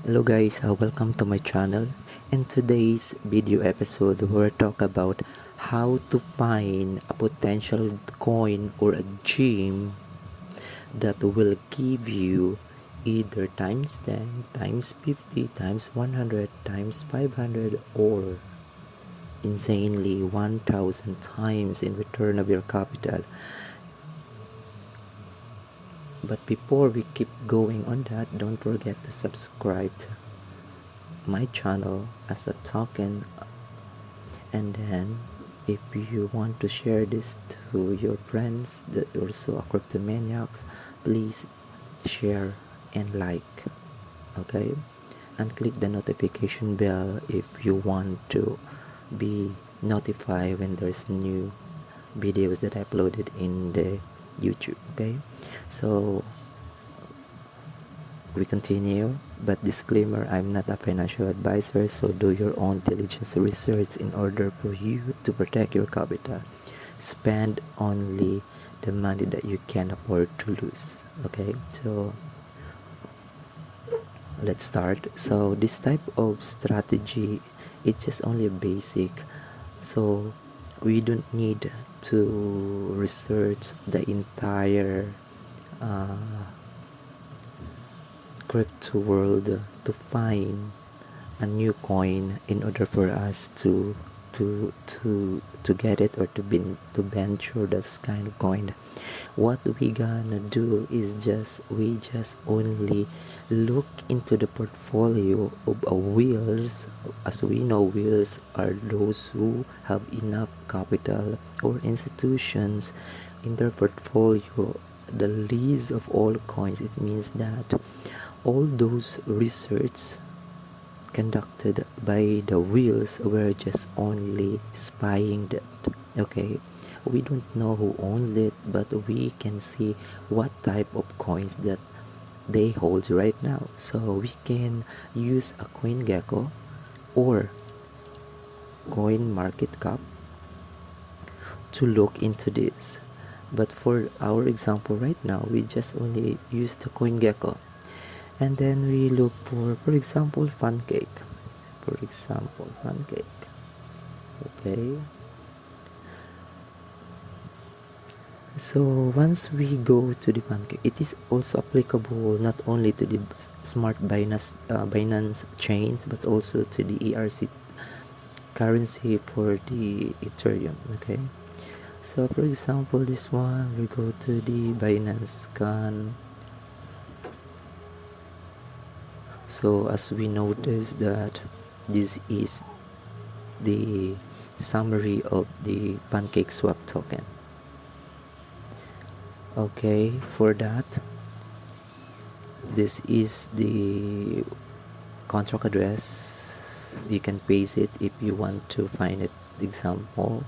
Hello guys, welcome to my channel. In today's video episode, we'll talk about how to find a potential coin or a gem that will give you either times 10, times 50, times 100, times 500, or insanely 1000 times in return of your capital. But before we keep going on that, don't forget to subscribe to my channel as a token, and then if you want to share this to your friends that also are cryptomaniacs, please share and like, okay, and click the notification bell if you want to be notified when there's new videos that I uploaded in the YouTube. Okay, so we continue, but disclaimer, I'm not a financial advisor, so do your own diligence research in order for you to protect your capital. Spend only the money that you can afford to lose. Okay, so let's start. So this type of strategy, it's just only a basic, so we don't need to research the entire crypto world to find a new coin in order for us to get it, or to venture this kind of coin. What we gonna do is we just only look into the portfolio of whales. As we know, whales are those who have enough capital or institutions in their portfolio the least of all coins. It means that all those research conducted by the wheels were just only spying that. Okay, we don't know who owns it, but we can see what type of coins that they hold right now. So we can use a coingecko or coinmarketcap to look into this. But for our example right now, we just only use the coingecko, and then we look for example, pancake. Okay, so once we go to the pancake, it is also applicable not only to the smart Binance chains, but also to the ERC currency for the Ethereum. Okay, so for example, this one, we go to the Binance scan. So as we notice that this is the summary of the pancake swap token. Okay, for that, this is the contract address. You can paste it if you want to find it example,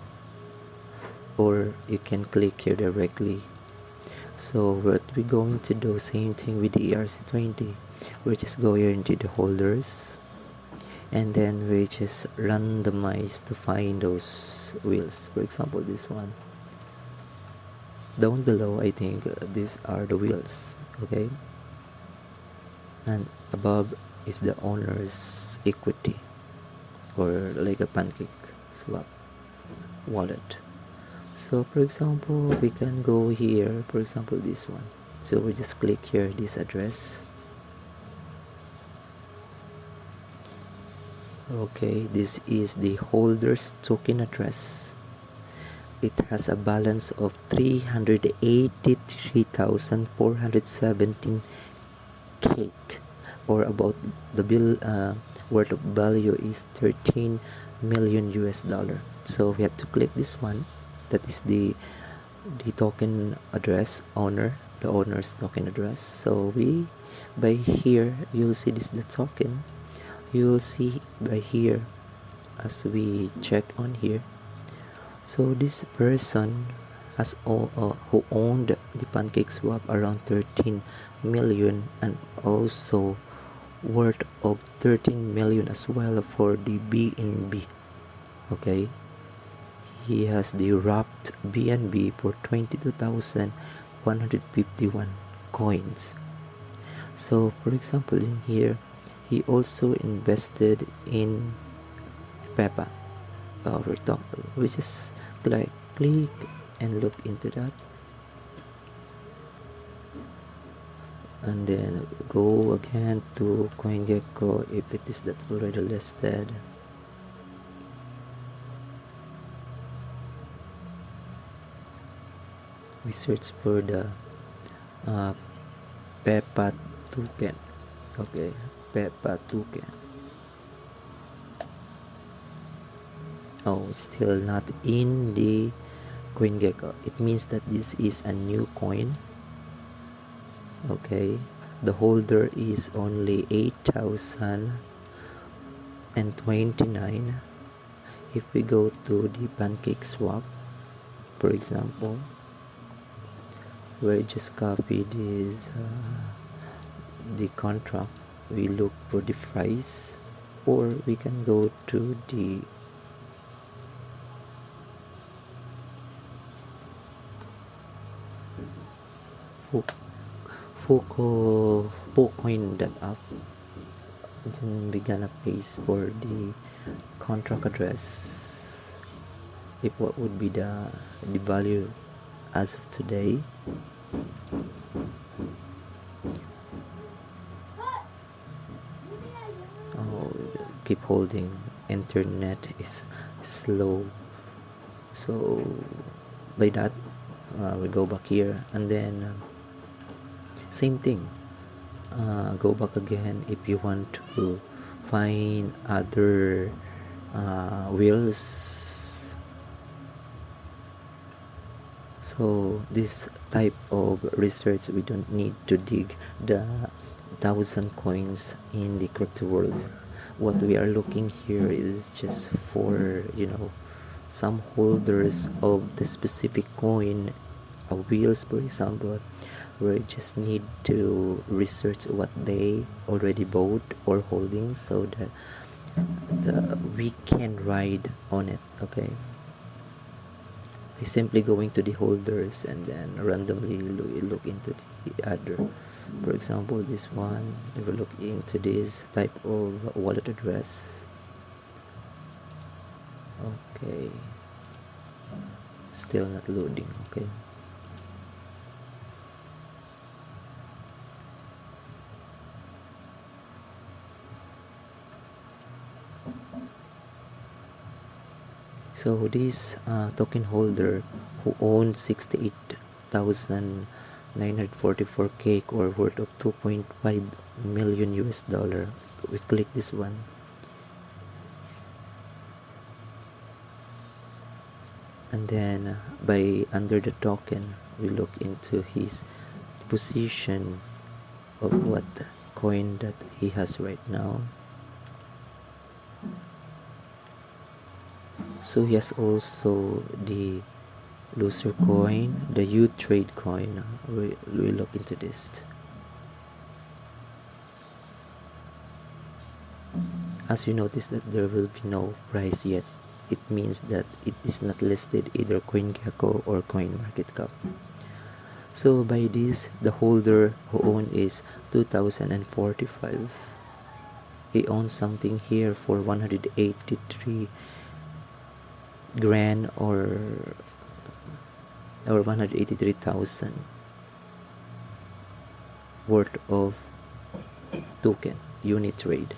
or you can click here directly. So what we're going to do, same thing with the ERC20. We just go here into the holders, and then we just randomize to find those wheels. For example, this one down below, I think these are the wheels. Okay, and above is the owner's equity, or like a pancake swap wallet. So for example, we can go here, for example this one. So we just click here this address. Okay, this is the holder's token address. It has a balance of 383,417 cake, or about the bill worth of value is 13 million US dollar. So we have to click this one. That is the token address owner, the owner's token address. So we, by here, you'll see this the token. You'll see by here as we check on here. So this person has who owned the pancake swap around 13 million, and also worth of 13 million as well for the BNB. Okay, he has the wrapped BNB for 22,151 coins. So for example, in here he also invested in Peppa. We just click and look into that, and then go again to CoinGecko if it is that's already listed. We search for the Peppa token. Okay, Peppa token. Oh, still not in the CoinGecko. It means that this is a new coin. Okay, the holder is only 8,029. If we go to the pancake swap, for example, we just copy this the contract, we look for the price, or we can go to the Fucoin.app. Then we're gonna paste for the contract address, if what would be the value as of today. Oh, keep holding, internet is slow, so by that we go back here, and then same thing, go back again if you want to find other wheels. So this type of research, we don't need to dig the 1,000 coins in the crypto world. What we are looking here is just for, some holders of the specific coin, wheels for example, we just need to research what they already bought or holding, so that we can ride on it. Okay, by simply going to the holders and then randomly look into the other. For example, this one, we will look into this type of wallet address. Okay, still not loading. Okay, so this token holder who owns 68,944 cake, or worth of 2.5 million US dollar, we click this one, and then by under the token we look into his position of what coin that he has right now. So he has also the loser coin, the U trade coin. We look into this. As you notice that there will be no price yet, it means that it is not listed either CoinGecko or coinmarketcap. So by this, the holder who owns is 2,045. He owns something here for 183 grand, or 183,000 worth of token unit trade.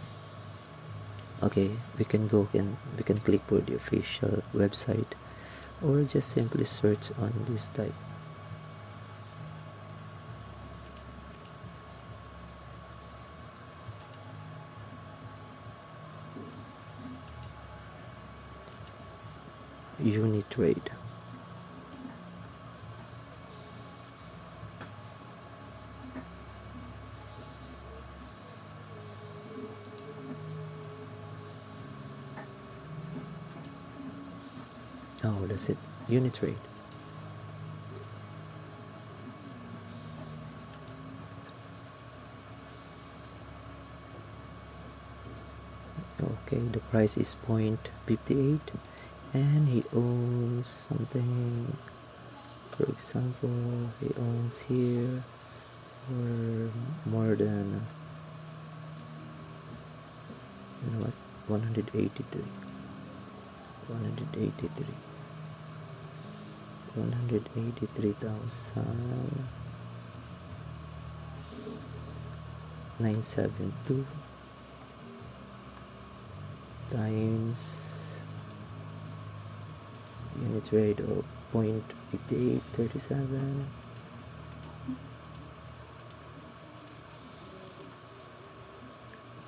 Okay, we can go and we can click for the official website, or just simply search on this type. Unit trade. Oh, that's it. Unit trade. Okay, the price is 0.58, and he owns something. For example, he owns here for more than You know what? 183. 183. 183,972 times unit rate of 0.5837.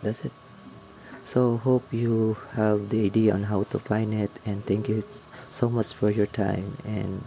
That's it. So hope you have the idea on how to find it, and thank you so much for your time, and